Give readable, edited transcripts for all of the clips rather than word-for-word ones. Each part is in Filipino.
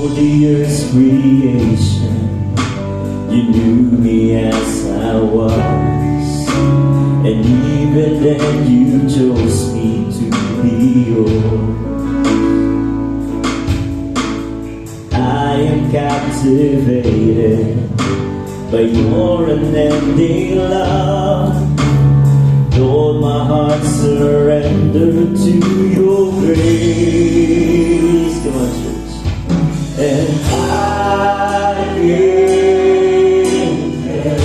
the earth's creation, you knew me as I was, and even then you chose me to be yours. I am captivated by your unending love. Lord, my heart surrendered to your grace. Come on, church. And I can't help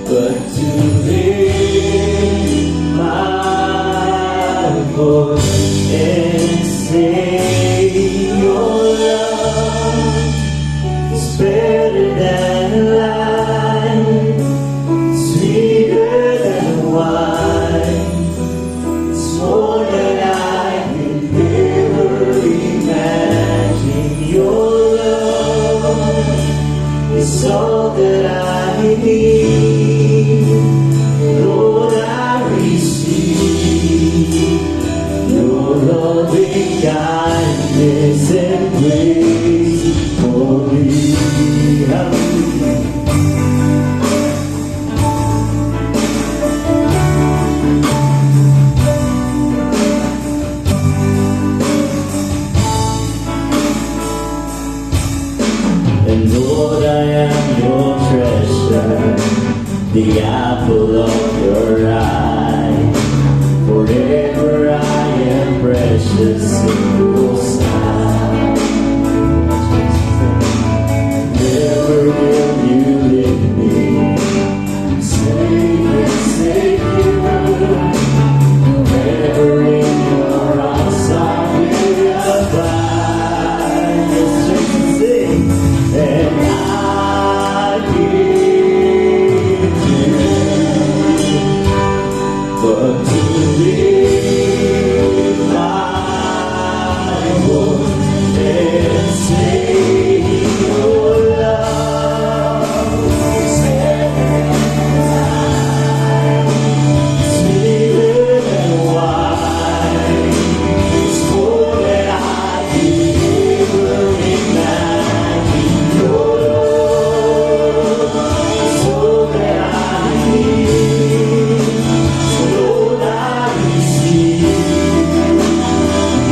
but to lift my voice and say your love is better than life, sweeter than wine. It's more than I could ever imagine. Your love is all that I need. Lord, I receive your loving kindness and grace for me. Hallelujah. And Lord, I am your treasure, the apple of your eye. Forever I am precious in your sight. Never will you leave me, safe and secure. Forever in your arms I will abide. Yes, just sing. And I give you but to live my voice and say your love is better than sweeter than wine. It's more than I could ever imagine. Your love is all that I need. So Lord, I receive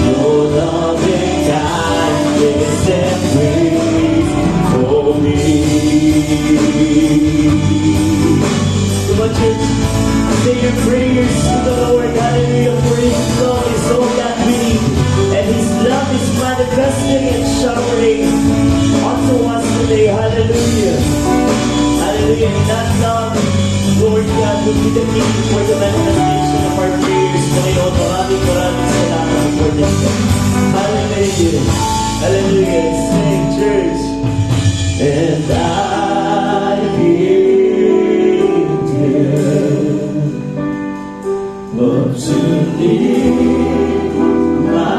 your loving kindness and grace for me. Come on, church, say your prayers to the Lord. Hallelujah, for His love is all that we need, and His love is manifesting and showering unto us today. Hallelujah. Hallelujah. In that love, Lord God, will be the key for the manifestation of our prayers. Panginoon, maraming salamat for this. Hallelujah. Hallelujah. Sing, church. And I give you up to lift my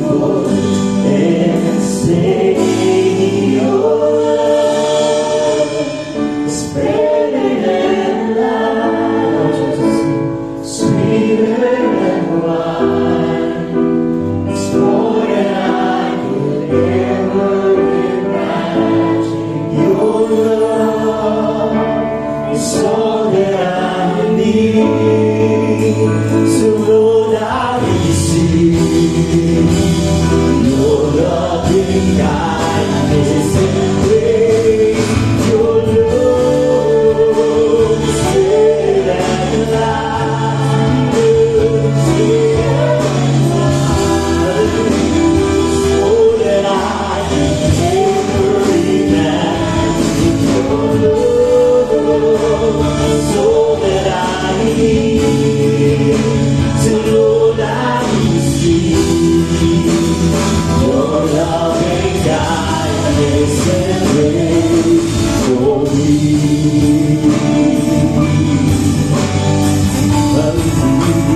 voice and say your love is better than life, sweeter than wine. It's more than I could ever imagine. Your love is all that I need. So Lord, I receive your loving kindness and grace. Your love is better than life, sweeter than wine. It's more than I could ever imagine. Your love is all that I need. So Lord, I receive your loving kindness and grace for me. Hallelujah.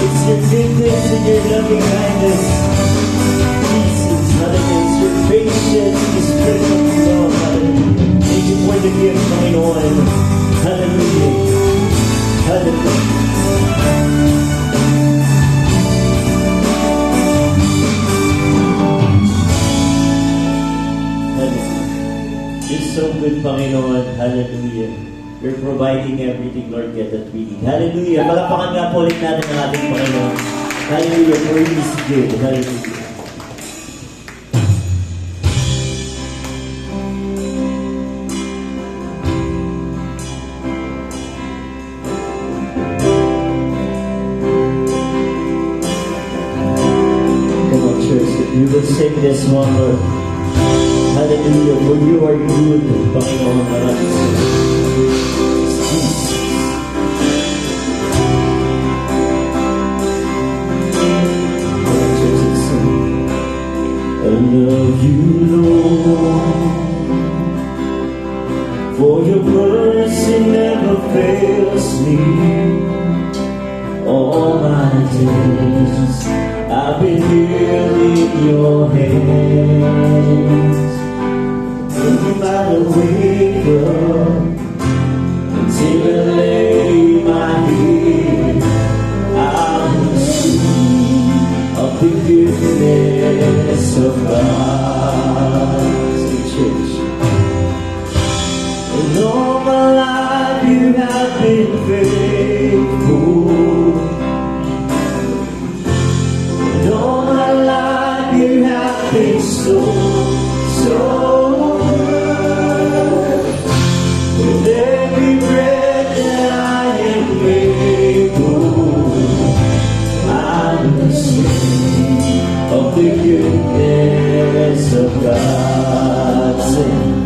It's your goodness and your loving kindness, Jesus. Hallelujah. It's your patience, your spirit of love. Hallelujah. Thank you for the gift, Panginoon. Hallelujah. Hallelujah. good, Panginoon. Hallelujah. You're providing everything, Lord, God, that we need. Hallelujah. Palapakan nga po ulit natin ang ating Panginoon. Hallelujah. For He is good. Hallelujah. Come on, church. We will sing this one, Lord. Hallelujah. For you are good, Panginoon. Maraming salamat. Jesus. I love you, Lord, for your mercy never fails me. All my days I've been held in your hands. No matter wake up until I lay my head, I will sing of the goodness of God. Sing, church. And all my life you have been faithful. And all my life you have been so good. With every breath that I am able, I will sing of the goodness of God. Sing,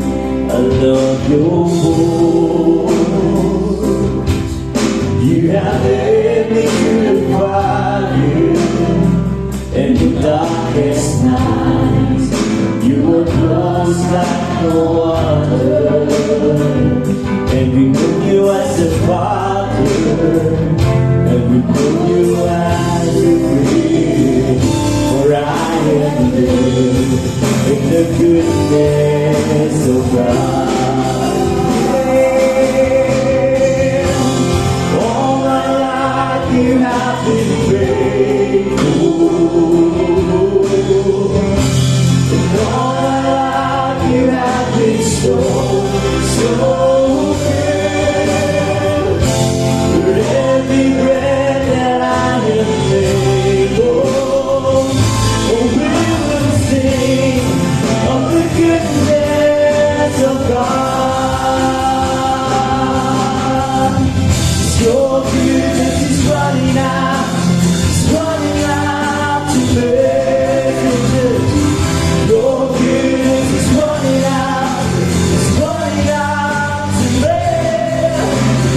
I love your voice. You have led me to the fire and the darkest nights. You were close like no other, and we knew you as a father, and we knew you as a friend. For I am lived in the goodness of God. All my life you have been faithful. And all my life you have been so good. For every breath that I am able, oh, we will sing of the goodness of God. Your goodness is running out to me. Your goodness is running out to me.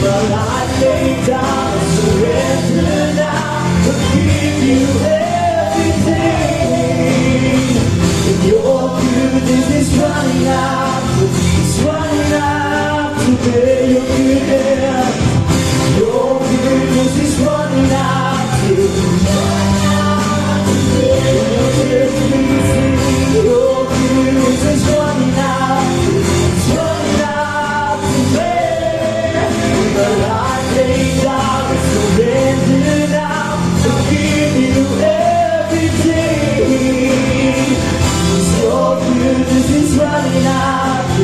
My life laid down, I surrender now, to give you everything. And your goodness is running out to me. Your goodness is running out to me. Your goodness is running out to me. The life laid down is surrender now to give you everything. Your goodness is running out to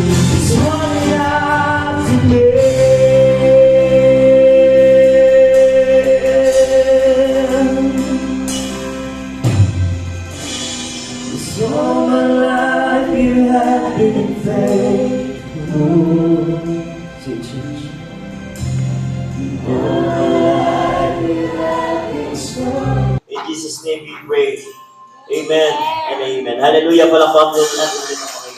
me. All my life you have been faithful. Say, church. All my life you have been so. In Jesus' name we pray. Amen and amen. Hallelujah. Palakpakan din natin din ang Panginoon.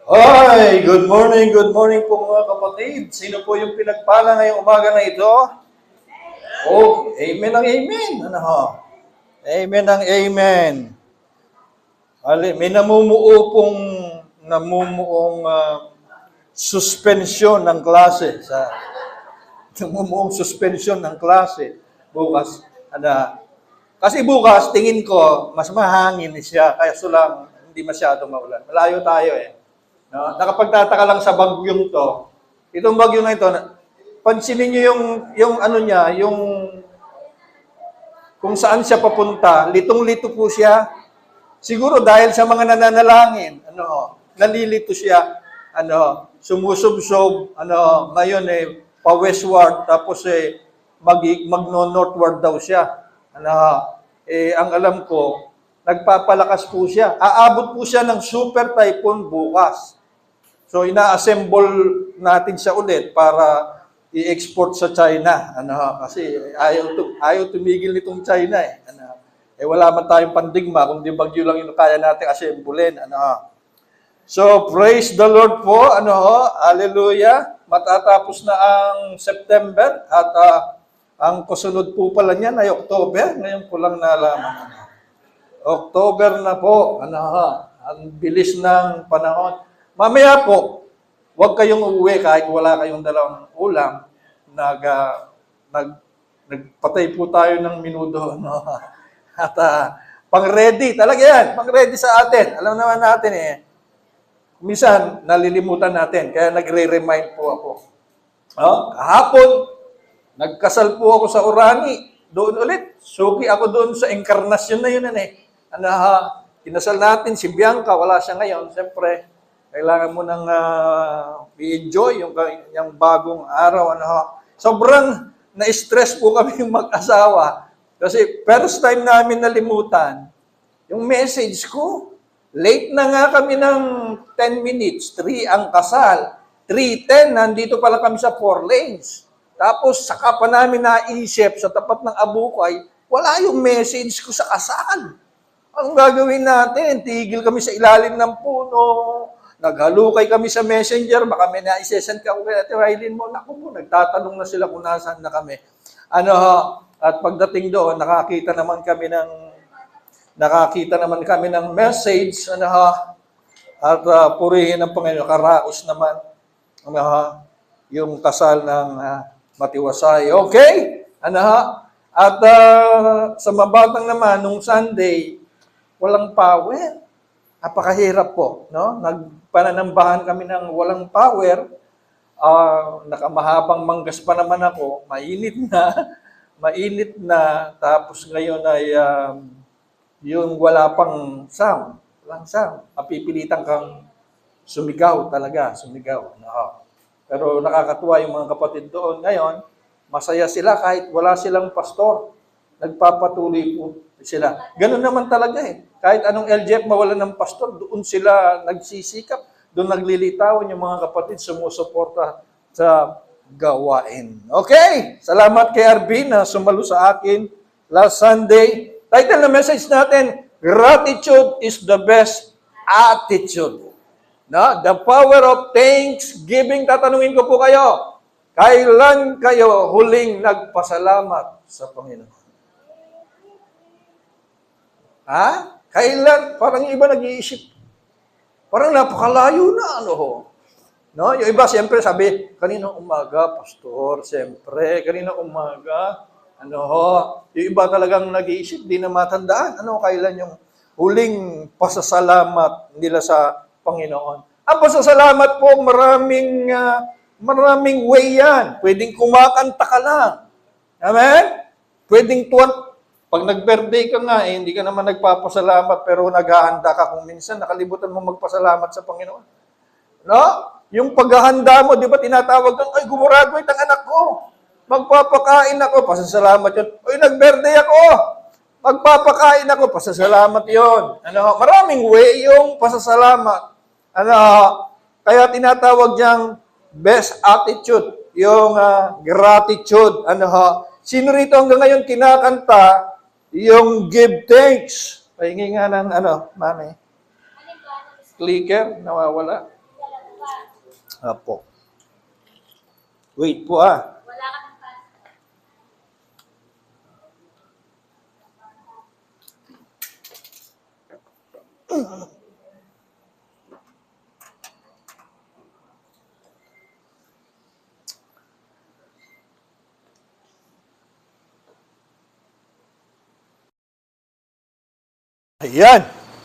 Ay, good morning po mga kapatid. Sino po yung pinagpala ngayong umaga na ito? Oh, amen ang amen. Ano ho? Amen ang amen. May namumuong suspensyon ng klase namumuong suspensyon ng klase bukas. Kasi bukas, tingin ko, mas mahangin siya, kaya lang hindi masyadong maulan. Malayo tayo eh. No? Nakapagtataka lang sa bagyong to. Itong bagyo na ito, pansinin niyo yung ano niya, yung kung saan siya papunta, litong-lito po siya. Siguro dahil sa mga nananalangin, nalilito siya, sumusubsob, ngayon pa-westward, tapos magno-northward daw siya. Ang alam ko, nagpapalakas po siya. Aabot po siya ng super typhoon bukas. So, ina-assemble natin siya ulit para i-export sa China. Kasi ayaw tumigil nitong China eh. Wala man tayong pandigma, kundi bagyo lang yung kaya natin assemblein. So, praise the Lord po. Hallelujah. Matatapos na ang September at ang kasunod po pala niyan ay October. Ngayon ko lang nalaman. October na po. Ang bilis ng panahon. Mamaya po, huwag kayong uuwi kahit wala kayong dalawang ulam. Nagpatay po tayo ng minuto. At pang-ready, talaga yan. Pang-ready sa atin. Alam naman natin minsan, nalilimutan natin. Kaya nagre-remind po ako. Kahapon, nagkasal po ako sa Orani. Doon ulit. Suki ako doon sa Encarnacion na yun. Kinasal natin si Bianca. Wala siya ngayon. Siyempre, kailangan mo nang i-enjoy yung bagong araw. Sobrang na-stress po kami mag-asawa. Kasi first time namin nalimutan yung message ko. Late na nga kami ng 10 minutes. 3 ang kasal. 3:10, nandito pala kami sa 4 lanes. Tapos, saka pa namin naisip sa tapat ng Abukay, wala yung message ko sa kasal. Ang gagawin natin, tigil kami sa ilalim ng puno, naghalukay kami sa messenger, baka may naisesend ka kay Ate Raylin mo. Naku po, nagtatanong na sila kung nasaan na kami. At pagdating doon, nakakita naman kami ng message, at purihin ng Panginoon, karaos naman, yung kasal ng Matiwasay. Okay? At sa mabatang naman, nung Sunday, walang power. Napakahirap po, no? Nagpananambahan kami ng walang power. Nakamahabang manggas pa naman ako. Mainit na. Tapos ngayon ay yung wala pang sound. Walang sound. Mapipilitan kang sumigaw talaga. Sumigaw. Pero nakakatuwa yung mga kapatid doon. Ngayon, masaya sila kahit wala silang pastor. Nagpapatuloy po sila. Ganun naman talaga eh. Kahit anong LGF mawala ng pastor, doon sila nagsisikap. Doon naglilitawan yung mga kapatid sumusuporta sa gawain. Okay? Salamat kay Arvin na sumalo sa akin last Sunday. Title ng message natin, Gratitude is the best attitude. No? The power of thanksgiving. Tatanungin ko po kayo, kailan kayo huling nagpasalamat sa Panginoon? Kailan? Parang yung iba nag-iisip. Parang napakalayo na, No? Yung iba, siyempre, sabi, kanina umaga, pastor, siyempre, kanina umaga, yung iba talagang nag-iisip, di na matandaan. Kailan yung huling pasasalamat nila sa Panginoon? Ang pasasalamat po, maraming way yan. Pwedeng kumakanta ka lang. Amen? Pwedeng pag nag-birthday ka nga, hindi ka naman nagpapasalamat, pero naghahanda ka kung minsan, nakalimutan mo magpasalamat sa Panginoon. No? Yung paghahanda mo, di ba tinatawag kang, ay, gumuraduate ang anak ko. Magpapakain ako, pasasalamat yun. Uy, nag-birthday ako. Magpapakain ako, pasasalamat yun. Maraming way yung pasasalamat. Kaya tinatawag niyang best attitude, yung gratitude. Sino rito hanggang ngayon kinakanta yung give thanks? Pahingi nga ng mami. Clicker, nawawala. Apo. Wait po Ayan.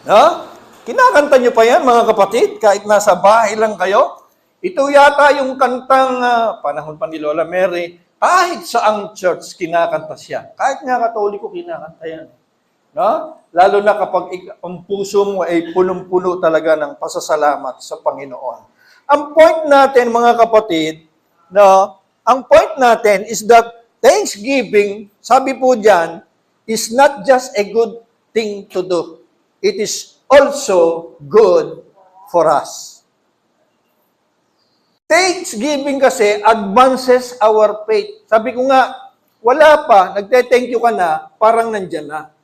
No? Kinakanta nyo pa yan, mga kapatid, kahit nasa bahay lang kayo. Ito yata yung kantang panahon pa ni Lola Mary. Kahit saang church, kinakanta siya. Kahit nga Katoliko, kinakanta yan. No? Lalo na kapag ang puso mo ay punong-puno talaga ng pasasalamat sa Panginoon. Ang point natin, mga kapatid, no, ang point natin is that Thanksgiving, sabi po diyan, is not just a good thing to do. It is also good for us. Thanksgiving kasi advances our faith. Sabi ko nga, wala pa, nagte-thank you ka na, parang nandyan na.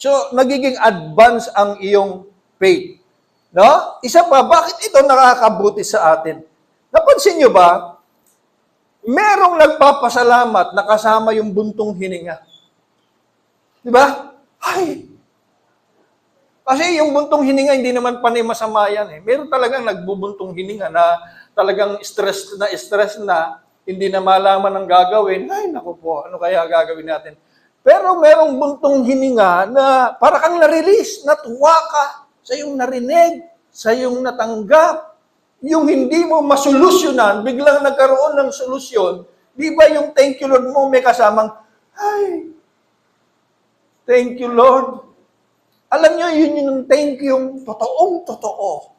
So, nagiging advance ang iyong faith. No? Isa pa, bakit ito nakakabuti sa atin? Napansin nyo ba, merong nagpapasalamat na kasama yung buntong hininga. Di ba? Ay! Kasi yung buntong hininga, hindi naman panay masama yan eh. Meron talagang nagbubuntong hininga na talagang stress na, hindi na malaman ang gagawin. Ay, naku po, ano kaya gagawin natin? Pero merong buntong hininga na para kang na-release, natuwa ka sa iyong narinig, sa iyong natanggap. Yung hindi mo masolusyonan, biglang nagkaroon ng solusyon, di ba yung thank you Lord mo may kasamang, ay, thank you Lord. Alam nyo, yun yung thank you, totoong totoo.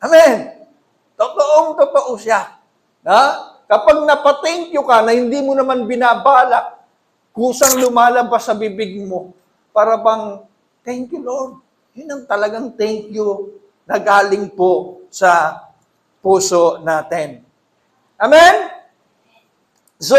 Amen. Totoong totoo siya. Na? Kapag napathank you ka na hindi mo naman binabalak, kusang lumalabas sa bibig mo, para bang, thank you Lord. Yun ang talagang thank you na galing po sa puso natin. Amen? So,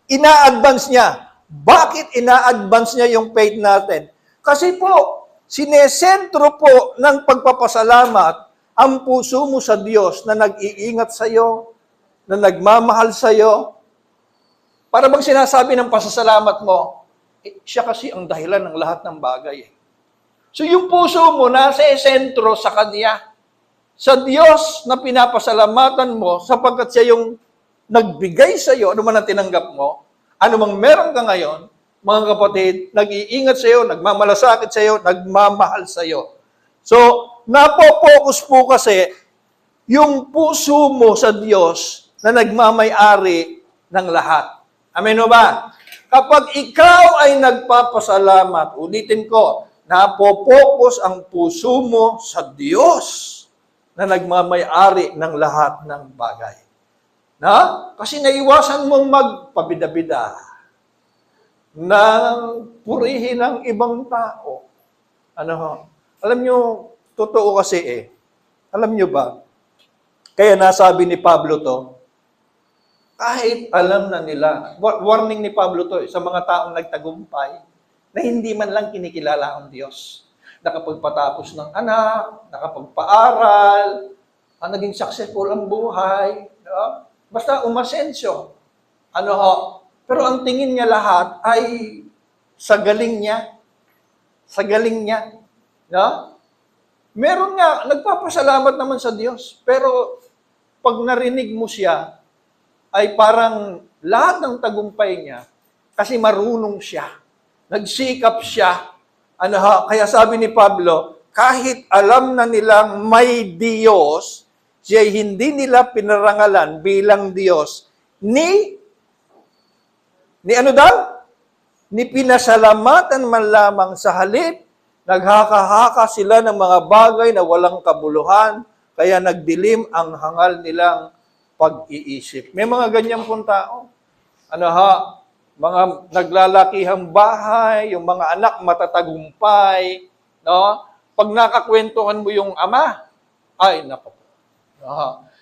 ina-advance niya. Bakit ina-advance niya yung faith natin? Kasi po, sinesentro po ng pagpapasalamat ang puso mo sa Diyos na nag-iingat sa iyo, na nagmamahal sa iyo. Para bang sinasabi ng pasasalamat mo, siya kasi ang dahilan ng lahat ng bagay. So yung puso mo nasa sentro sa Kanya, sa Diyos na pinapasalamatan mo sapagkat siya yung nagbigay sa iyo, ano man ang tinanggap mo, ano mang meron ka ngayon, mga kapatid, nag-iingat sa iyo, nagmamalasakit sa iyo, nagmamahal sa iyo. So, napo-focus po kasi yung puso mo sa Diyos na nagmamay-ari ng lahat. Amen o ba? Kapag ikaw ay nagpapasalamat, ulitin ko, napo-focus ang puso mo sa Diyos na nagmamay-ari ng lahat ng bagay. Na? Kasi naiwasan mong magpabida-bida nang purihin ng ibang tao. Ano ho? Alam nyo, totoo kasi Alam nyo ba? Kaya nasabi ni Pablo to, kahit alam na nila, warning ni Pablo to sa mga taong nagtagumpay, na hindi man lang kinikilala ang Diyos. Nakapagpatapos ng anak, nakapagpaaral, naging successful ang buhay, no? Basta umasensyo. Ano ho? Pero ang tingin niya lahat ay sa galing niya. Sa galing niya. No? Meron nga, nagpapasalamat naman sa Diyos. Pero pag narinig mo siya, ay parang lahat ng tagumpay niya, kasi marunong siya. Nagsikap siya. Ano ha? Kaya sabi ni Pablo, kahit alam na nilang may Diyos, siya hindi nila pinarangalan bilang Diyos, ni ano daw? Ni pinasalamatan man lamang sa halip, naghaka-haka sila ng mga bagay na walang kabuluhan, kaya nagdilim ang hangal nilang pag-iisip. May mga ganyan pong tao. Ano ha? Mga naglalakihang bahay, yung mga anak matatagumpay, no? Pag nakakwentuhan mo yung ama, ay nako.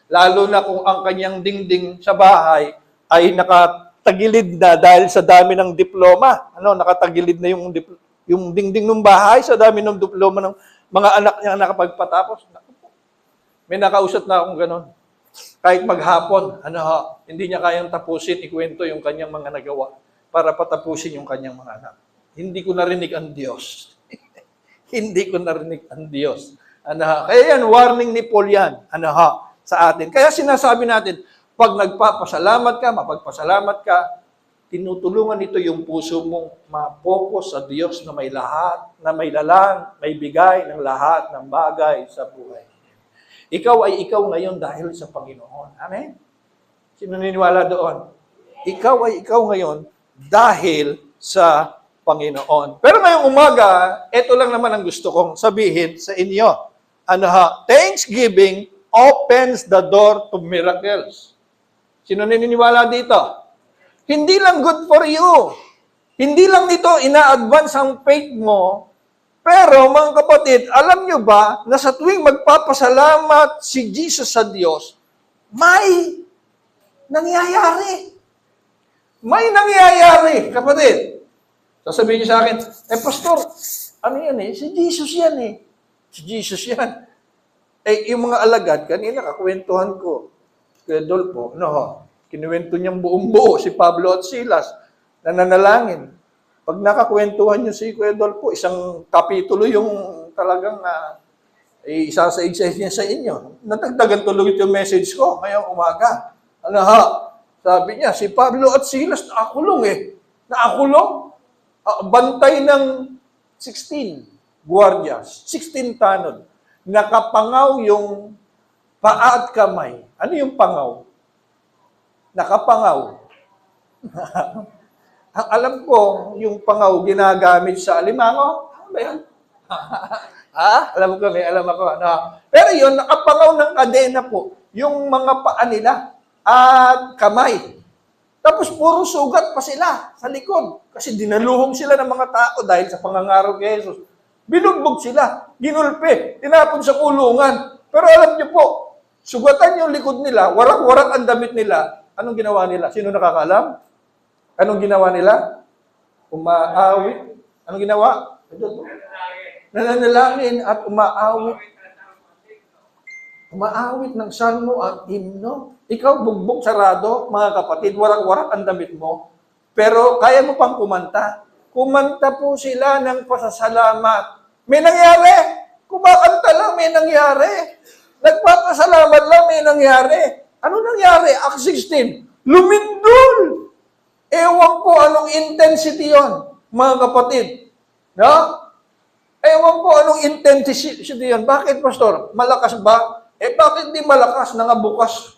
Lalo na kung ang kanyang dingding sa bahay ay nakatagilid na dahil sa dami ng diploma. Nakatagilid na yung dingding ng bahay sa dami ng diploma ng mga anak niya nakapagpatapos. May nakausap na akong ganon. Kahit maghapon, hindi niya kayang tapusin, ikwento yung kanyang mga nagawa para patapusin yung kanyang mga anak. Hindi ko narinig ang Diyos. hindi ko narinig ang Diyos. Kaya yan, warning ni Paul yan. Sa atin. Kaya sinasabi natin, pag nagpapasalamat ka, mapagpasalamat ka, tinutulungan nito yung puso mong ma-focus sa Diyos na may lahat, na may lalang, may bigay ng lahat ng bagay sa buhay. Ikaw ay ikaw ngayon dahil sa Panginoon. Amen? Sino naniniwala doon? Ikaw ay ikaw ngayon dahil sa Panginoon. Pero ngayong umaga, ito lang naman ang gusto kong sabihin sa inyo. Thanksgiving opens the door to miracles. Sino naniniwala dito? Hindi lang good for you. Hindi lang nito ina-advance ang faith mo. Pero mga kapatid, alam nyo ba na sa tuwing magpapasalamat si Jesus sa Diyos, may nangyayari. May nangyayari, kapatid. Sasabihin niyo sa akin, Pastor, ano yan Si Jesus yan Si Jesus yan. Yung mga alagad, kanina kakwentuhan ko, kay Dolpo, kinuwento niyang buong buo si Pablo at Silas, na nanalangin. Pag nakakwentuhan niyo si Kuya Dolpo, isang kapitulo yung talagang isa-sa-isa niya sa inyo. Natagdagan tuloy yung message ko ngayong umaga. Sabi niya, si Pablo at Silas nakakulong Nakakulong. Bantay ng 16 guardias, 16 tanod. Nakapangaw yung paa at kamay. Ano yung pangaw? Nakapangaw. Ang alam ko, yung pangaw ginagamit sa alimango. Ano ba yan? Alam ko, alam ako. Pero yun, nakapangaw ng kadena po. Yung mga paa nila at kamay. Tapos puro sugat pa sila sa likod. Kasi dinaluhong sila ng mga tao dahil sa pangangaral kay Jesus. Binugbog sila, ginulpe, tinapon sa kulungan. Pero alam niyo po, sugatan yung likod nila, warak-warak ang damit nila. Anong ginawa nila? Sino nakakaalam? Anong ginawa nila? Umaawit. Anong ginawa? Nananalangin at umaawit. Umaawit ng salmo at himno. Ikaw, bugbog sarado, mga kapatid, warak-warak ang damit mo. Pero kaya mo pang kumanta. Kumanta po sila ng pasasalamat. May nangyari. Kumakanta lang, may nangyari. Nagpapasalamat lang, may nangyari. Ano nangyari? Acts 16. Lumindol. Ewan ko anong intensity yon, mga kapatid. Ewan ko anong intensity yon. Bakit, Pastor? Malakas ba? Bakit di malakas? Nangabukas.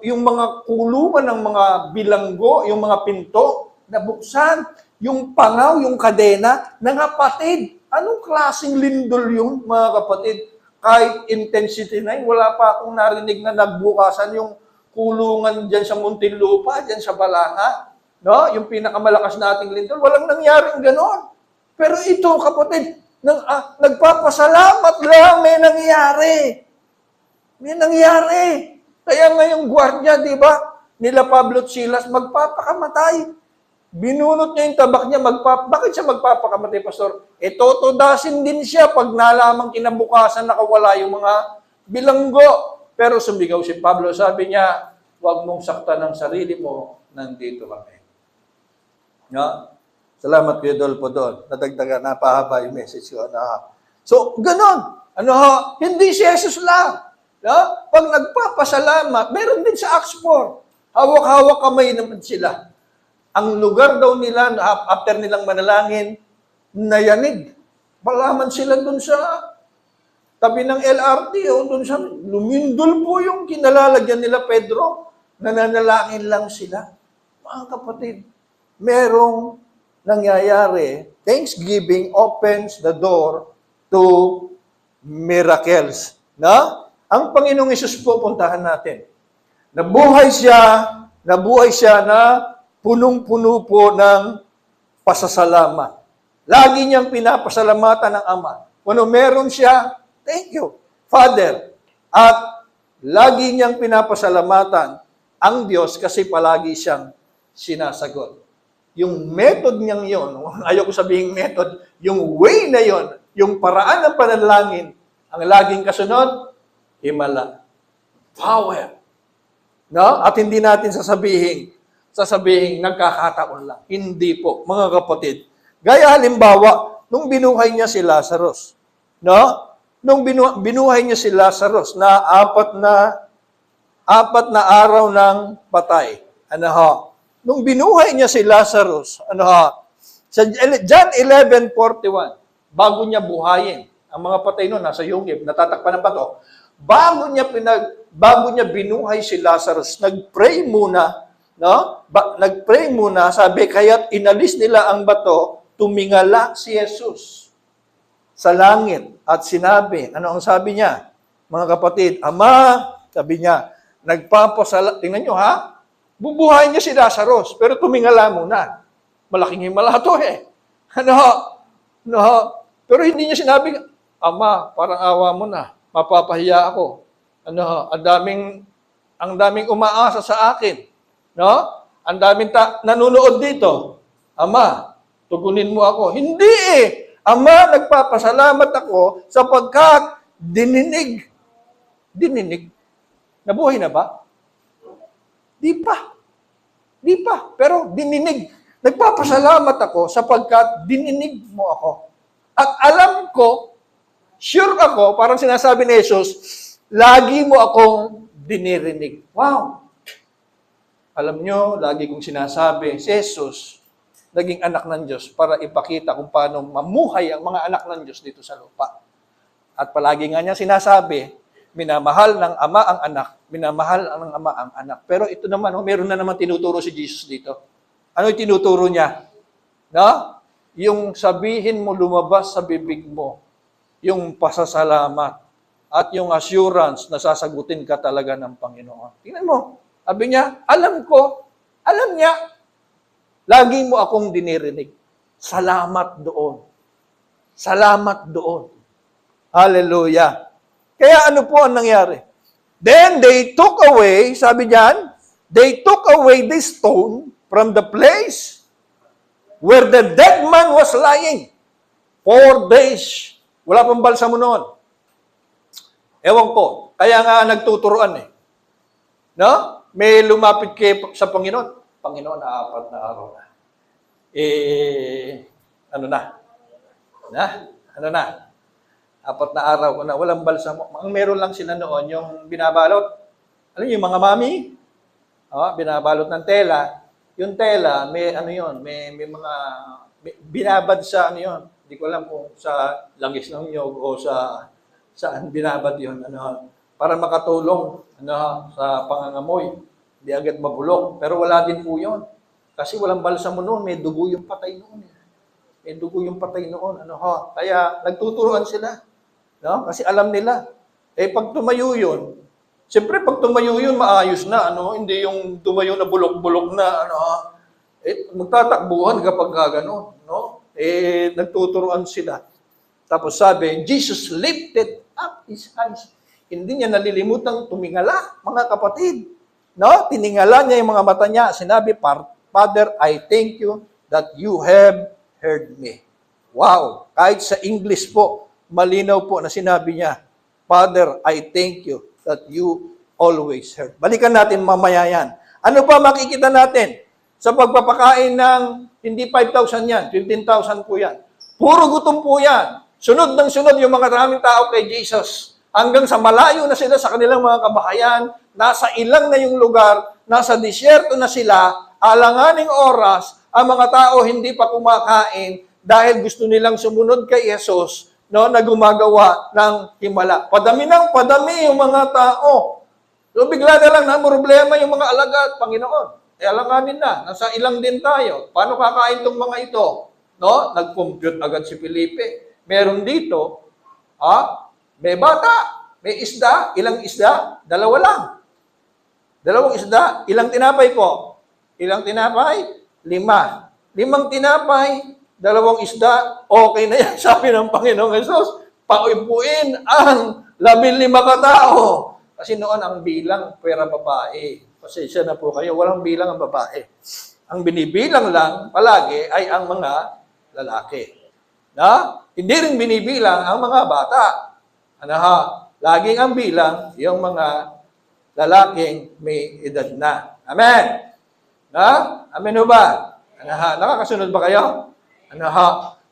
Yung mga kulungan ng mga bilanggo, yung mga pinto, nabuksan. Yung pangaw, yung kadena, nangapatid. Anong klaseng lindol yun, mga kapatid? Kahit intensity na yun, wala pa akong narinig na nagbukasan yung kulungan dyan sa Muntinlupa, dyan sa Balanga. Yung pinakamalakas nating lindol, walang nangyaring ganon. Pero ito, kapatid, nagpapasalamat lang, may nangyari. May nangyari. Kaya ngayong gwardiya, di ba, nila Pablo at Silas, magpapakamatay. Binunot niya yung tabak niya, bakit siya magpapakamatay, Pastor? Totodasin din siya pag nalamang kinabukasan nakawala yung mga bilanggo. Pero sumigaw si Pablo, sabi niya, huwag mong saktan ang sarili mo, nandito kami. Salamat kuya Dolpo doon. Nadagdagan, napahaba yung message ko. So, ganon. Hindi si Jesus lang. Pag nagpapasalamat, meron din sa Acts 4. Hawak-hawak kamay naman sila. Ang lugar daw nila, after nilang manalangin, nayanig. Malaman sila dun sa tabi ng LRT, dun sa lumindol po yung kinalalagyan nila Pedro. Nananalangin lang sila. Mga kapatid, merong nangyayari. Thanksgiving opens the door to miracles. Ang Panginoong Hesus po, puntahan natin. Nabuhay siya na punong-puno po ng pasasalamat. Lagi niyang pinapasalamatan ng Ama. Kung meron siya, thank you, Father. At lagi niyang pinapasalamatan ang Diyos kasi palagi siyang sinasagot. Yung method niyang yon, ayaw ko sabihin method, yung way na yon, yung paraan ng panalangin, ang laging kasunod, himala. Power. At hindi natin sasabihin nagkakataon lang. Hindi po, mga kapatid. Gaya halimbawa, nung binuhay niya si Lazarus. No? Nung binuhay niya si Lazarus na apat na araw ng patay. Ano ho? Nung binuhay niya si Lazarus, ano ho? Sa John 11:41, bago niya buhayin, ang mga patay noon nasa yungib, natatakpan ng bato. Bago niya binuhay si Lazarus, nagpray muna, no? Nagpray muna, sabi, kaya't inalis nila ang bato, tumingala si Jesus sa langit at sinabi, ano ang sabi niya? Mga kapatid, Ama, sabi niya, tingnan niyo ha, bubuhayin niya si Lazarus, pero tumingala muna. Malaking himala to eh. Ano? Pero hindi niya sinabi, Ama, parang awa mo na, mapapahiya ako. Ang daming umaasa sa akin. No? Ang daming nanonood dito. Ama, tugunin mo ako. Hindi eh. Ama, nagpapasalamat ako sapagkat dininig. Nabuhay na ba? Di pa. Pero dininig. Nagpapasalamat ako sapagkat dininig mo ako. At alam ko, sure ako, parang sinasabi ni Jesus, lagi mo akong dinirinig. Wow! Alam nyo, lagi kong sinasabi, si Jesus, naging anak ng Diyos para ipakita kung paano mamuhay ang mga anak ng Diyos dito sa lupa. At palagi nga niya sinasabi, minamahal ng Ama ang anak, minamahal ng Ama ang anak. Pero ito naman, meron na naman tinuturo si Jesus dito. Ano yung tinuturo niya? No? Yung sabihin mo lumabas sa bibig mo, yung pasasalamat, at yung assurance na sasagutin ka talaga ng Panginoon. Tingnan mo, sabi niya, alam niya, lagi mo akong dinirinig. Salamat doon. Hallelujah. Kaya ano po ang nangyari? Then they took away, sabi diyan, they took away this stone from the place where the dead man was lying. 4 days. Wala pang balsamo noon. Ewan ko. Kaya nga nagtuturoan eh. No? May lumapit sa Panginoon. Panginoon, 4 na araw na. Ano na? 4 na araw ko na. Walang balsamo. Ang meron lang sila noon, yung binabalot. Alam niyo, yung mga mami? Binabalot ng tela. Yung tela, may binabad sa hindi ko alam kung sa langis ng nyog o saan binabad yun, para makatulong, sa pangangamoy. Hindi agad mabulok. Pero wala din po yun. Kasi walang balsamo noon, may dugo yung patay noon. Kaya nagtuturuan sila. No? Kasi alam nila. Pag tumayo yun, siyempre, pag tumayo yun, maayos na, hindi yung tumayo na bulok-bulok na, magtatakbuhan kapag gano'n, no? Nagtuturuan sila. Tapos sabi, Jesus lifted up his eyes. Hindi niya nalilimutang tumingala, mga kapatid. No? Tiningala niya yung mga mata niya. Sinabi, Father, I thank you that you have heard me. Wow! Kahit sa English po, malinaw po na sinabi niya, Father, I thank you that you always heard. Balikan natin mamaya yan. Ano pa makikita natin? Sa pagpapakain ng, hindi 5,000 yan, 15,000 po yan. Puro gutom po yan. Sunod ng sunod yung mga maraming tao kay Jesus. Hanggang sa malayo na sila sa kanilang mga kabahayan, nasa ilang na yung lugar, nasa disyerto na sila, alanganing oras, ang mga tao hindi pa kumakain dahil gusto nilang sumunod kay Jesus, na gumagawa ng himala. Padami yung mga tao. So bigla na lang na problema yung mga alagad, Panginoon. Alanganin na, nasa ilang din tayo. Paano kakain tong mga ito? No? Nag-compute agad si Felipe. Meron dito, may bata, may isda, ilang isda? 2 lang. 2 isda, ilang tinapay po? Ilang tinapay? 5. 5 tinapay, 2 isda, okay na yan, sabi ng Panginoong Hesus. Paupuin ang 15 katao. Kasi noon ang bilang pera babae. Pasensya na po kayo, walang bilang ang babae. Ang binibilang lang palagi ay ang mga lalaki. Hindi rin binibilang ang mga bata. Laging ang bilang yung mga lalaking may edad na. Amen? Amen o ba? Nakakasunod ba kayo?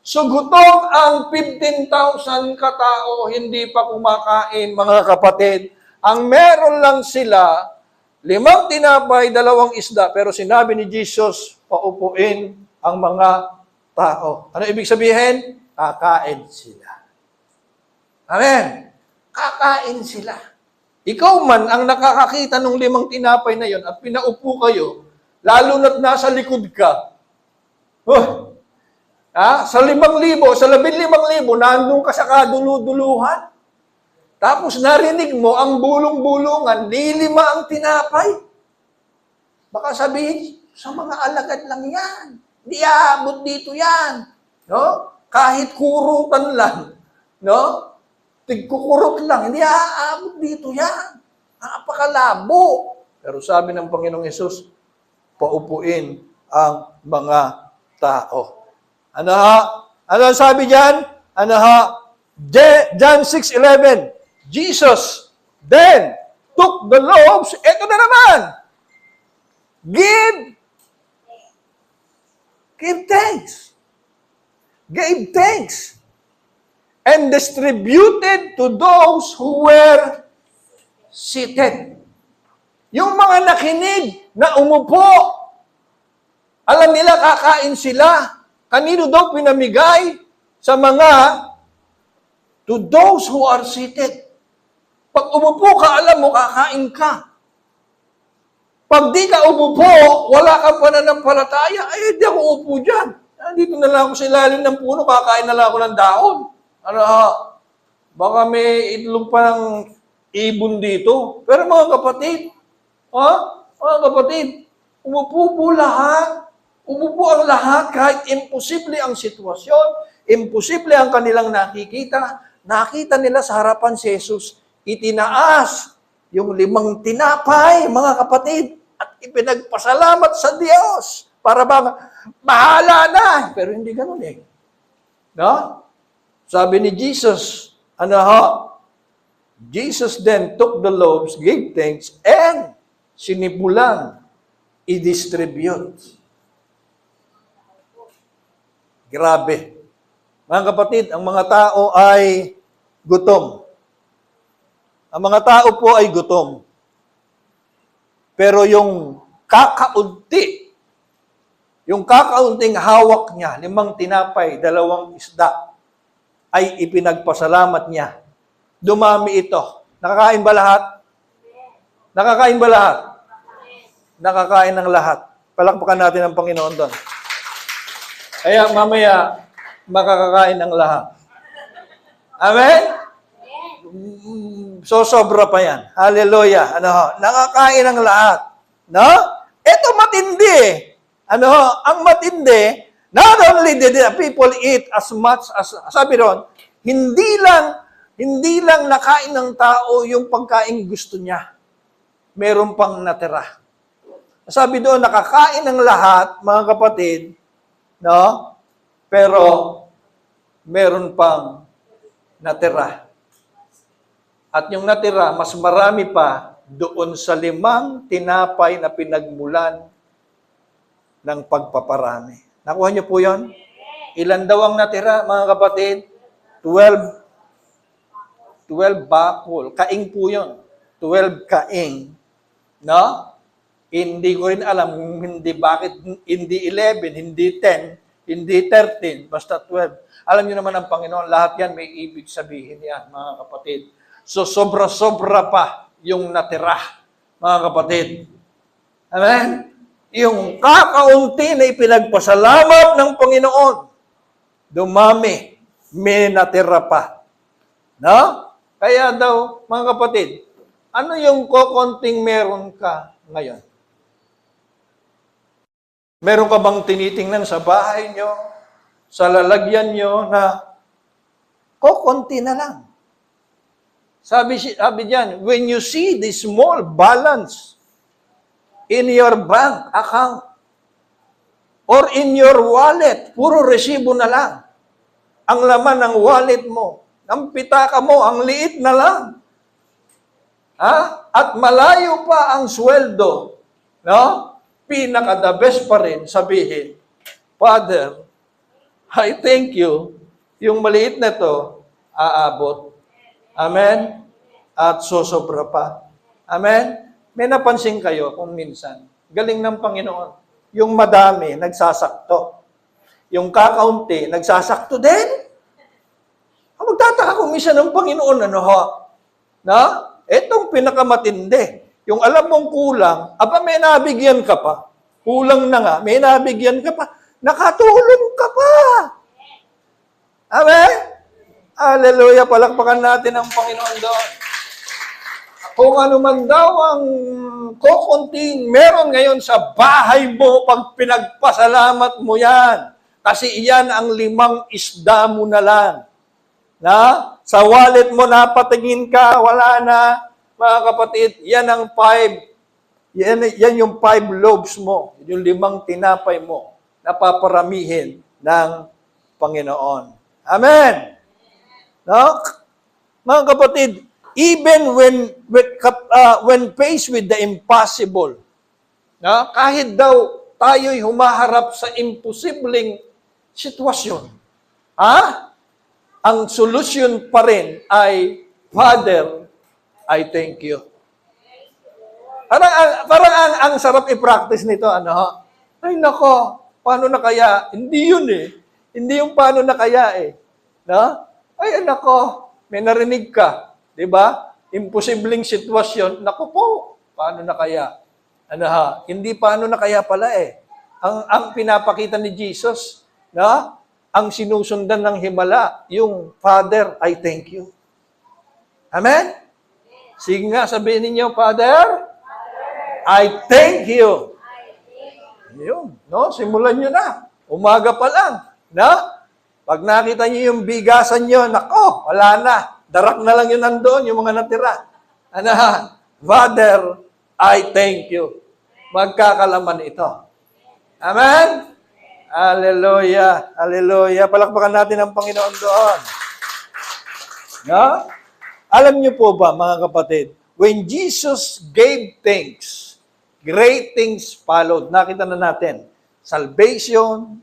So gutom ang 15,000 katao, hindi pa kumakain, mga kapatid. Ang meron lang sila, 5 tinapay, 2 isda, pero sinabi ni Jesus, paupuin ang mga tao. Ano ibig sabihin? Kakain sila. Amen. Kakain sila. Ikaw man ang nakakakita ng 5 tinapay na yon at pinaupo kayo, lalo na't nasa likod ka. Sa 5,000, sa 15,000, nandun ka sa kaduluduluhan. Tapos narinig mo ang bulong-bulungan, 5 ang tinapay. Baka sabihin, sa mga alagad lang yan. Di aabot dito yan. No? Kahit kurutan lang. No? Tigkukurot lang. Hindi aabot dito yan. Napakalabo. Pero sabi ng Panginoong Hesus, paupuin ang mga tao. Ano ha? Ano sabi diyan? Ano ha? John 6:11. Jesus then took the loaves. Ito na naman. Give thanks. Gave thanks. And distributed to those who were seated. Yung mga nakinig na umupo, alam nila kakain sila. Kanino daw pinamigay? Sa mga to those who are seated. Pag umupo ka, alam mo, kakain ka. Pag di ka umupo, wala kang pananampalataya, ay hindi ako upo dyan. Dito na lang ako sa ilalim ng puno, kakain na lang ako ng dahon. Ano ha? Baka may itlog pa ng ibon dito. Pero mga kapatid, umupo po lahat. Umupo ang lahat kahit imposible ang sitwasyon, imposible ang kanilang nakikita. Nakita nila sa harapan si Jesus, itinaas yung 5 tinapay, mga kapatid, at ipinagpasalamat sa Diyos. Para bang, bahala na. Pero hindi ganun eh. No? Sabi ni Jesus, Jesus then took the loaves, gave thanks, and sinipulan, i-distribute. Grabe. Mga kapatid, ang mga tao ay gutom. Ang mga tao po ay gutom. Pero yung kakaunting hawak niya, 5 tinapay, 2 isda, ay ipinagpasalamat niya. Dumami ito. Nakakain ba lahat? Nakakain ba lahat? Nakakain ng lahat. Palakpakan natin ang Panginoon doon. Kaya mamaya, makakakain ng lahat. Amen? So, sobra pa yan. Hallelujah. Nakakain ng lahat. No? Ito matindi. Ang matindi, not only did the people eat as much as, sabi ron, hindi lang nakain ng tao yung pagkain gusto niya. Meron pang natira. Sabi doon, nakakain ng lahat, mga kapatid, no? Pero, meron pang natira. At yung natira, mas marami pa doon sa 5 tinapay na pinagmulan ng pagpaparami. Nakuha niyo po yon? Ilan daw ang natira, mga kapatid? 12 bakul. Kaing po yun. 12 kaing. No? Hindi ko rin alam bakit hindi 11, hindi 10, hindi 13, basta 12. Alam niyo naman ang Panginoon, lahat yan may ibig sabihin yan, mga kapatid. So, sobra-sobra pa yung natira, mga kapatid. Amen? Yung kakaunti na ipinagpasalamat ng Panginoon, dumami, may natira pa. No? Kaya daw, mga kapatid, ano yung kokonting meron ka ngayon? Meron ka bang tinitingnan sa bahay nyo, sa lalagyan nyo na kokonti na lang? Sabi diyan, when you see the small balance in your bank account or in your wallet, puro resibo na lang. Ang laman ng wallet mo, ng pitaka mo, ang liit na lang. At malayo pa ang sweldo, no? Pinaka-the best pa rin sabihin, Father, I thank you, yung maliit na to, aabot. Amen? At sosobra pa. Amen? May napansin kayo kung minsan, galing ng Panginoon. Yung madami, nagsasakto. Yung kakaunti, nagsasakto din. Magtataka kung minsan ng Panginoon, ano ho? Na? Etong pinakamatindi. Yung alam mong kulang, aba may nabigyan ka pa. Kulang na nga, may nabigyan ka pa. Nakatulong ka pa. Amen? Hallelujah. Palakpakan natin ang Panginoon doon. Kung ano man daw ang kukunting meron ngayon sa bahay mo, pag pinagpasalamat mo yan. Kasi iyan ang 5 isda mo na lang. Na? Sa wallet mo napatingin ka, wala na. Mga kapatid, yan ang 5. Yan yung 5 loaves mo. Yung 5 tinapay mo. Napaparamihin ng Panginoon. Amen. No? Mga kapatid, even when faced with the impossible, no? Kahit daw tayo'y humaharap sa imposibleng sitwasyon, ang solusyon pa rin ay, Father, I thank you. Parang ang sarap i-practice nito, ano? Ay nako, paano na kaya? Hindi yun eh. Hindi yung paano na kaya eh. No? Ay nako, may narinig ka. 'Di ba? Imposibleng sitwasyon. Nako po, paano na kaya? Ano ha? Hindi paano na kaya pala eh. Ang pinapakita ni Jesus, no? Ang sinusundan ng himala, yung Father, I thank you. Amen? Sige nga, sabihin ninyo, Father, I thank you. Yun, no? Simulan nyo na. Umaga pa lang. No? Pag nakita nyo yung bigasan nyo, nako, wala na. Darak na lang yun nandoon, yung mga natira. Ano ha? Father, I thank you. Magkakalaman ito. Amen? Hallelujah. Hallelujah. Palakpakan natin ang Panginoon doon. No? Alam niyo po ba, mga kapatid, when Jesus gave thanks, great things followed. Nakita na natin. Salvation,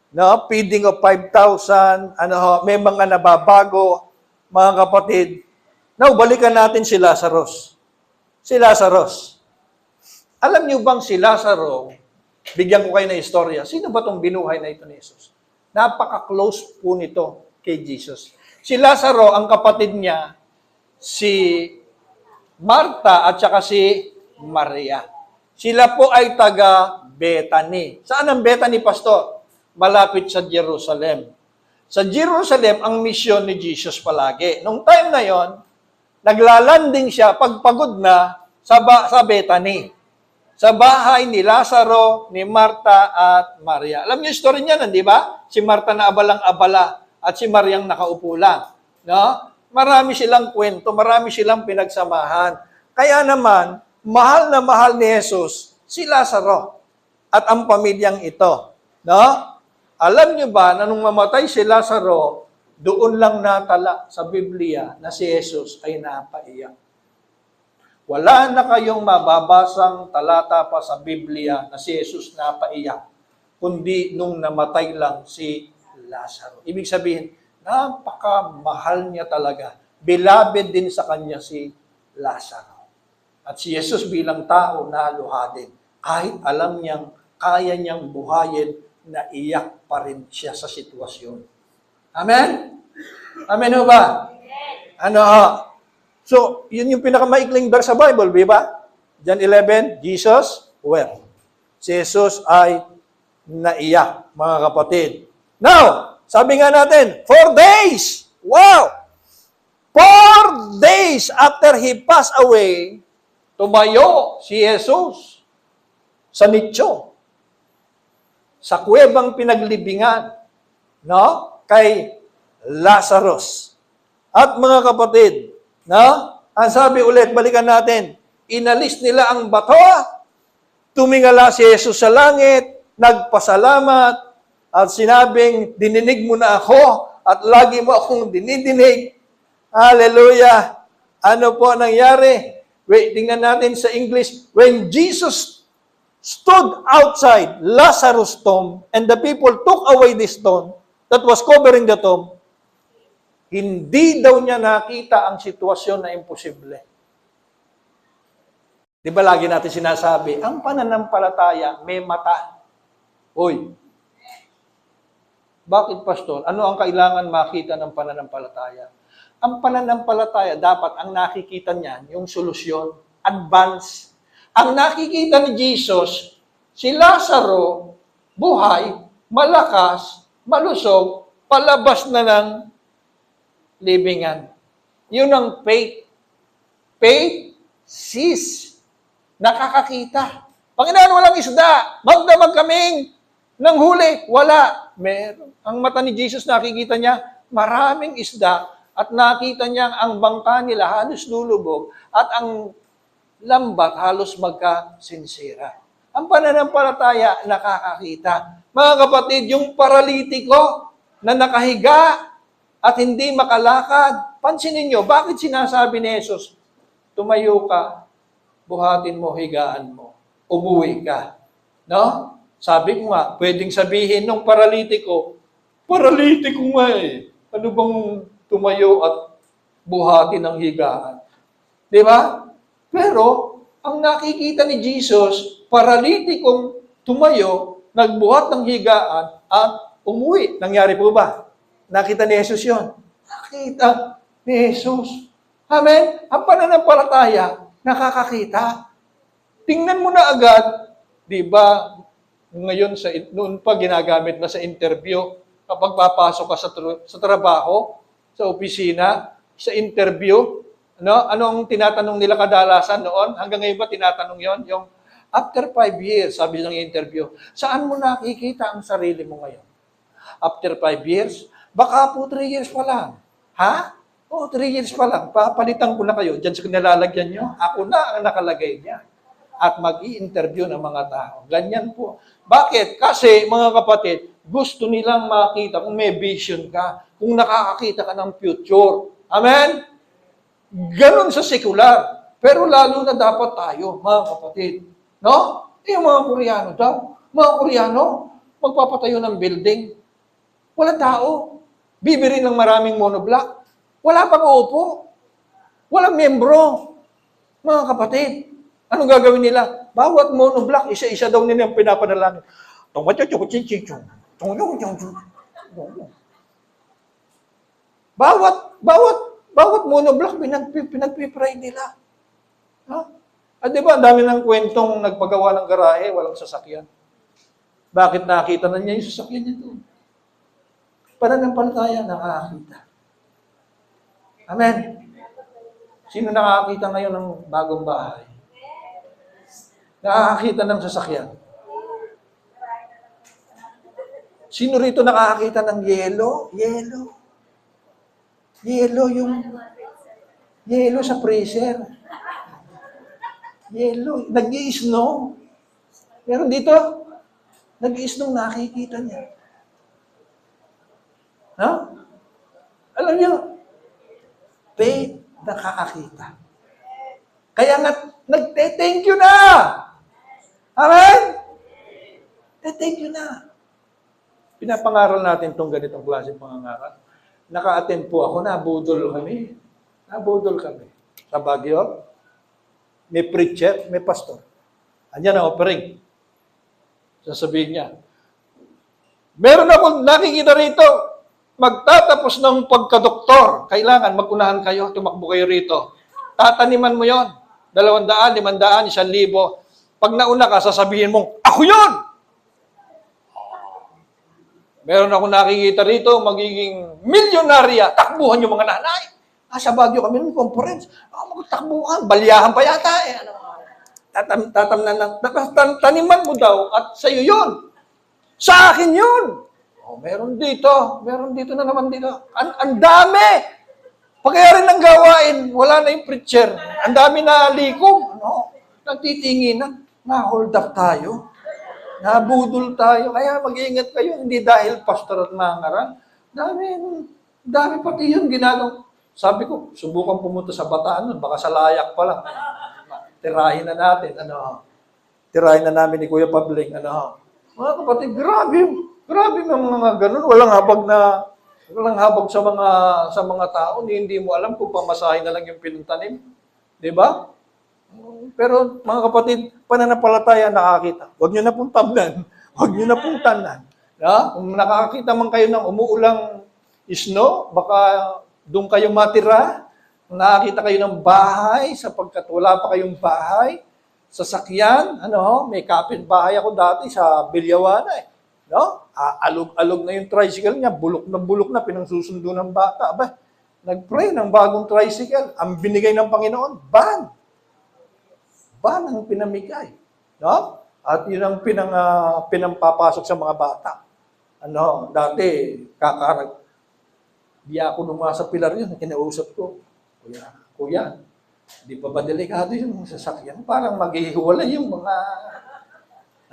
no? Feeding of 5,000, may mga nababago, mga kapatid. Now, balikan natin si Lazarus. Si Lazarus. Alam niyo bang si Lazarus, bigyan ko kayo ng istorya, sino ba itong binuhay na ito ni Jesus? Napaka-close po nito kay Jesus. Si Lazarus, ang kapatid niya, si Marta at saka si Maria. Sila po ay taga Bethany. Saan ang Bethany, Pastor? Malapit sa Jerusalem. Sa Jerusalem, ang misyon ni Jesus palagi. Nung time na yon, naglalanding siya pagpagod na sa Bethany. Sa bahay ni Lazaro, ni Marta at Maria. Alam niyo yung story niya, di ba? Si Marta na abalang-abala at si Mariang nakaupo lang. No? Marami silang kwento, marami silang pinagsamahan. Kaya naman, mahal na mahal ni Jesus si Lazaro at ang pamilyang ito. No? Alam niyo ba na nung mamatay si Lazaro, doon lang natala sa Biblia na si Jesus ay napaiyak. Wala na kayong mababasang talata pa sa Biblia na si Jesus napaiyak, kundi nung namatay lang si Lazaro. Ibig sabihin, napakamahal niya talaga. Beloved din sa kanya si Lazaro. At si Jesus bilang tao naluha din. Kahit alam niyang kaya niyang buhayin, naiyak pa rin siya sa sitwasyon. Amen? Amen o ba? Ano? So, yun yung pinakamaikling verse sa Bible, di ba? John 11, Jesus wept. Si Jesus ay naiyak, mga kapatid. Now, sabi nga natin, 4 days! Wow! 4 days after He passed away, tumayo si Jesus sa nicho, sa kuwebang pinaglibingan, no? Kay Lazarus. At mga kapatid, no? Ang sabi ulit, balikan natin, inalis nila ang bato, tumingala si Jesus sa langit, nagpasalamat, at sinabing, dininig mo na ako, at lagi mo akong dinidinig. Hallelujah! Ano po nangyari? Wait, tingnan natin sa English. When Jesus stood outside Lazarus' tomb, and the people took away the stone, that was covering the tomb, hindi daw niya nakita ang sitwasyon na imposible. Di ba lagi natin sinasabi, ang pananampalataya may mata. Uy, bakit pastor? Ano ang kailangan makita ng pananampalataya? Ang pananampalataya, dapat ang nakikita niyan, yung solusyon, advance. Ang nakikita ni Jesus, si Lazaro, buhay, malakas, malusog, palabas na ng libingan. Yun ang faith. Faith sees. Nakakakita. Panginoon, walang isda. Magdamag kaming ng huli. Wala. Meron. Ang mata ni Jesus, nakikita niya, maraming isda at nakita niya ang bangka nila halos lulubog at ang lambat halos magkasinsira. Ang pananampalataya, nakakakita. Mga kapatid, yung paralitiko na nakahiga at hindi makalakad, pansinin niyo, bakit sinasabi ni Jesus, tumayo ka, buhatin mo, higaan mo, umuwi ka. No? Sabi ko nga, pwedeng sabihin ng paralitiko nga eh. Ano bang tumayo at buhatin ang higaan? Di ba? Pero, ang nakikita ni Jesus, paralitikong tumayo, nagbuhat ng higaan, at umuwi. Nangyari po ba? Nakita ni Jesus yon. Nakita ni Jesus. Amen? Ang pananampalataya, nakakakita. Tingnan mo na agad, di ba, ngayon, noon pa ginagamit na sa interview, kapag papasok ka sa trabaho, sa opisina, sa interview, anong tinatanong nila kadalasan noon? Hanggang ngayon ba tinatanong yon? Yung, after 5 years, sabi ng interview, saan mo nakikita ang sarili mo ngayon? After 5 years? Baka po 3 years pa lang. Ha? Oo, 3 years pa lang. Papalitan ko na kayo. Diyan sa nilalagyan nyo, ako na ang nakalagay niya. At mag-i-interview ng mga tao. Ganyan po. Bakit? Kasi, mga kapatid, gusto nilang makita kung may vision ka, kung nakakakita ka ng future. Amen? Ganon sa sekular. Pero lalo na dapat tayo, mga kapatid. No? Yung mga Koreano daw. Mga Koreano, magpapatayo ng building. Walang tao. Bibili ng maraming monoblock. Wala pang uupo. Walang membro. Mga kapatid, anong gagawin nila? Bawat monoblock, isa-isa daw nila yung pinapanalangin. Bawat monoblock, pinagpipray nila. Ha? At di ba, ang dami ng kwentong nagpagawa ng garahe, walang sasakyan. Bakit nakita na niya yung sasakyan niya doon? Pananampalataya, nakakita. Amen. Sino nakakita ngayon ng bagong bahay? Nakakita ng sasakyan? Sino rito nakakita ng yelo? Yelo yung yelo sa freezer. Yelo, nag-i-snow. Meron dito, nag-i-snow, nakikita niya. Ha? Alam niyo, faith, nakakakita. Kaya nga, nagte-thank you na! Amen? Thank you na. Pinapangaral natin itong ganitong klaseng pangangaral. Naka-attend po ako, nabudol kami. Sa Baguio, may preacher, may pastor. Andiyan ang offering. Sasabihin niya, meron akong nakikita rito, magtatapos ng pagkadoktor. Kailangan mag-unahan kayo, tumakbo kayo rito. Tataniman mo yon. 200, 500, 1,000. Pag nauna ka, sasabihin mong, ako yun! Meron ako nakikita rito, magiging milyonarya. Takbuhan yung mga nanay. Sa Baguio kami ng conference. Magtakbuhan, balyahan pa yata. Taniman mo daw at sa'yo yun. Sa akin yun. Meron dito na naman dito. Ang dami. Pagkaya rin ng gawain, wala na yung preacher. Ang dami na likom. Nagtitinginan. Na-hold up tayo. Nabudol tayo. Kaya mag-iingat kayo. Hindi dahil pastor at mangaral. Dami pati yun ginagawa. Sabi ko, subukan pumunta sa Bataan nun. Baka sa Layak pa lang. Tirahin na natin. Tirahin na namin ni Kuya Pabling. Mga kapatid, grabe Grabe ng mga ganun. Walang habag sa mga tao. Hindi mo alam kung pamasahe na lang yung pinuntanim. Di ba? Pero mga kapatid, pananampalataya nakakita. Huwag nyo na pong tablan. Huwag nyo na pong tanan. Ja? Kung nakakita man kayo ng umuulang snow, baka doon kayo matira. Kung nakakita kayo ng bahay, sapagkat wala pa kayong bahay, sasakyan, may kapitbahay ako dati sa Bilyawana eh. No? Alog-alog na yung tricycle niya, bulok na, pinangsusundo ng bata. Aba, nag-pray ng bagong tricycle. Ang binigay ng Panginoon, ban. Ban ang pinamigay. No? At yun ang pinampapasok sa mga bata. Dati, di ako nung sa pilar yun, kinausap ko. Kuya, di pa ba delikado yung sasakyan? Parang maghihiwalay yung mga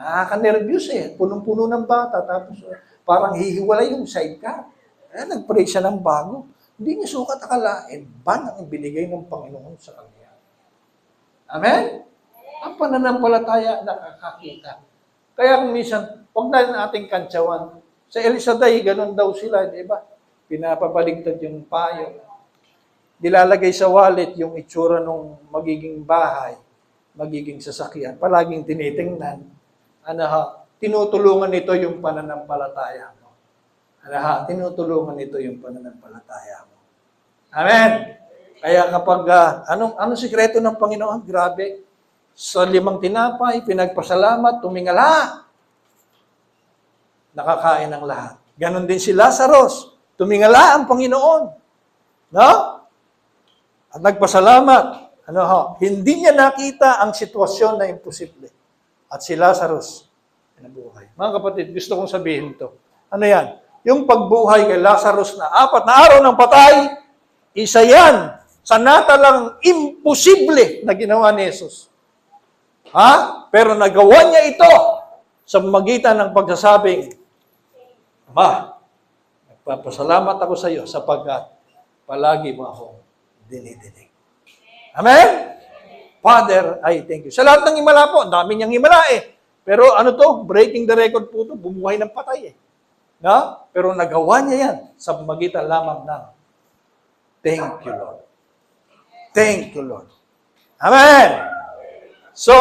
nakaka-nervyos eh. Punong-puno ng bata. Tapos parang hihiwalay yung sidecar. Nag-pray siya ng bago. Hindi niya sukat akalain. Ban ang binigay ng Panginoon sa kanya. Amen? Ang pananampalataya nakakakita. Kaya kung minsan, huwag na nating kantsawan. Sa Elisaday, ganun daw sila, di ba? Pinapabaligtad yung payo. Nilalagay sa wallet yung itsura ng magiging bahay, magiging sasakyan. Palaging tinitingnan. Tinutulungan nito yung pananampalataya mo. Tinutulungan nito yung pananampalataya mo. Amen? Kaya kapag, anong sikreto ng Panginoon? Grabe. Sa 5 tinapay, pinagpasalamat, tumingala. Nakakain ng lahat. Ganon din si Lazarus. Tumingala ang Panginoon. No? At nagpasalamat. Hindi niya nakita ang sitwasyon na imposible. At si Lazarus, pinabuhay. Mga kapatid, gusto kong sabihin to. Ano yan? Yung pagbuhay kay Lazarus na 4 na araw ng patay, isa yan sa natalang imposible na ginawa ni Jesus. Pero nagawa niya ito sa magitan ng pagsasabing, Ama, nagpapasalamat ako sa iyo sapagkat palagi mo akong dinidinig. Amen? Father, I thank you. Sa lahat ng himala po, ang dami niyang himala eh. Pero breaking the record po ito, bumuhay ng patay eh. Pero nagawa niya yan sa magitan lamang ng thank you, Lord. Thank you, Lord. Amen! So,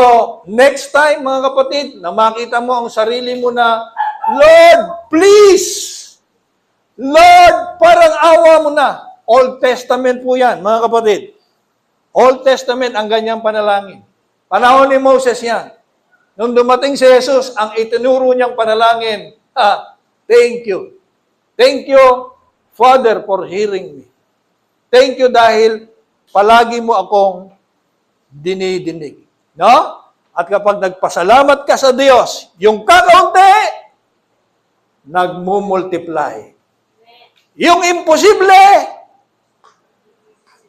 next time, mga kapatid, na makita mo ang sarili mo na, Lord, please! Lord, parang awa mo na. Old Testament po yan, mga kapatid. Old Testament ang ganyang panalangin. Panahon ni Moses yan. Nung dumating si Jesus, ang itinuro niyang panalangin, thank you. Thank you, Father, for hearing me. Thank you dahil palagi mo akong dinidinig. No? At kapag nagpasalamat ka sa Diyos, yung kakaunti, nagmumultiply. Yung imposible,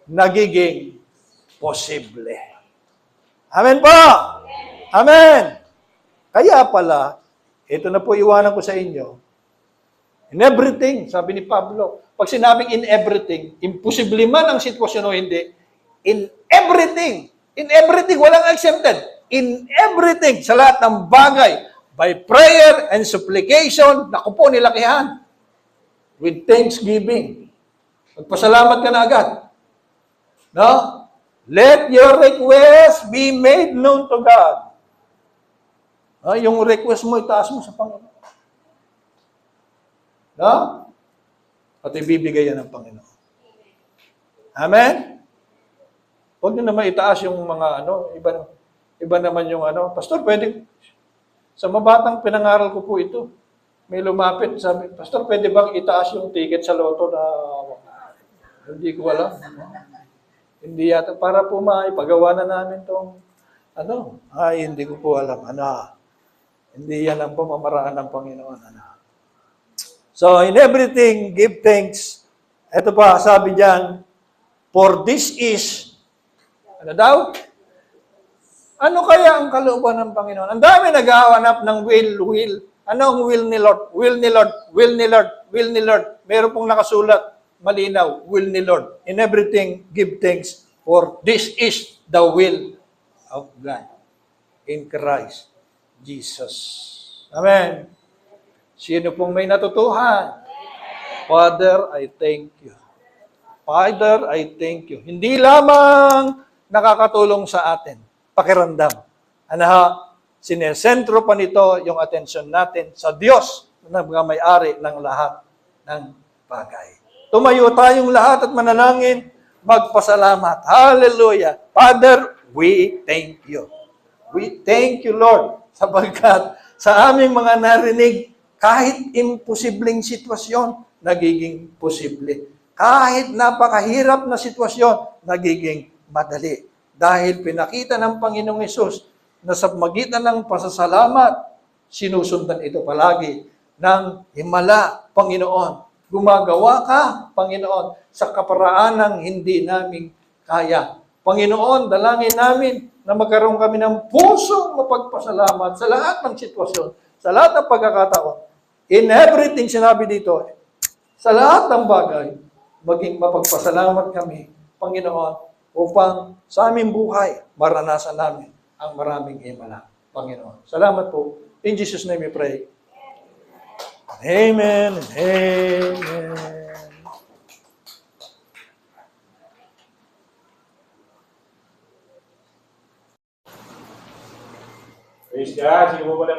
nagiging posible. Amen po? Amen. Kaya pala, ito na po iwanan ko sa inyo. In everything, sabi ni Pablo, pag sinabing in everything, imposible man ang sitwasyon o hindi, in everything, walang exempted. In everything, sa lahat ng bagay, by prayer and supplication, naku po, nilakihan. With thanksgiving. Magpasalamat ka na agad. No? Let your request be made known to God. Yung request mo, itaas mo sa Panginoon. No? At ibibigay yan ng Panginoon. Amen? Huwag nyo naman itaas yung mga iba naman yung Pastor, pwede, sa mabatang pinangaral ko po ito, may lumapit, sabi, Pastor, pwede bang itaas yung ticket sa loto na hindi ko alam. Hindi yata, para po maipagawa na namin itong, hindi ko po alam. Hindi yan ang pamamaraan ng Panginoon. So, in everything, give thanks. Ito pa, sabi diyan, for this is, ano daw? Ano kaya ang kalooban ng Panginoon? Ang dami naghahanap ng will. Ano ang will ni Lord? Will ni Lord, will ni Lord, will ni Lord. Meron pong nakasulat, malinaw, will ni Lord. In everything, give thanks, for this is the will of God in Christ Jesus. Amen. Sino pong may natutuhan? Father, I thank you. Father, I thank you. Hindi lamang nakakatulong sa atin, pakiramdam. Ano ha? Sinesentro pa nito yung atensyon natin sa Diyos na mga may-ari ng lahat ng bagay. Tumayo tayong lahat at manalangin, magpasalamat. Hallelujah. Father, we thank you. We thank you, Lord, sapagkat sa aming mga narinig, kahit imposibleng sitwasyon, nagiging posible. Kahit napakahirap na sitwasyon, nagiging madali. Dahil pinakita ng Panginoong Hesus na sa magitan ng pasasalamat, sinusundan ito palagi ng himala, Panginoon. Gumagawa ka, Panginoon, sa kaparaanang hindi namin kaya. Panginoon, dalangin namin na magkaroon kami ng pusong mapagpasalamat sa lahat ng sitwasyon, sa lahat ng pagkakataon. In everything, sinabi dito, sa lahat ng bagay, maging mapagpasalamat kami, Panginoon, upang sa aming buhay, maranasan namin ang maraming himala, Panginoon. Salamat po. In Jesus' name we pray. Amen and amen. Praise God. Sino po ba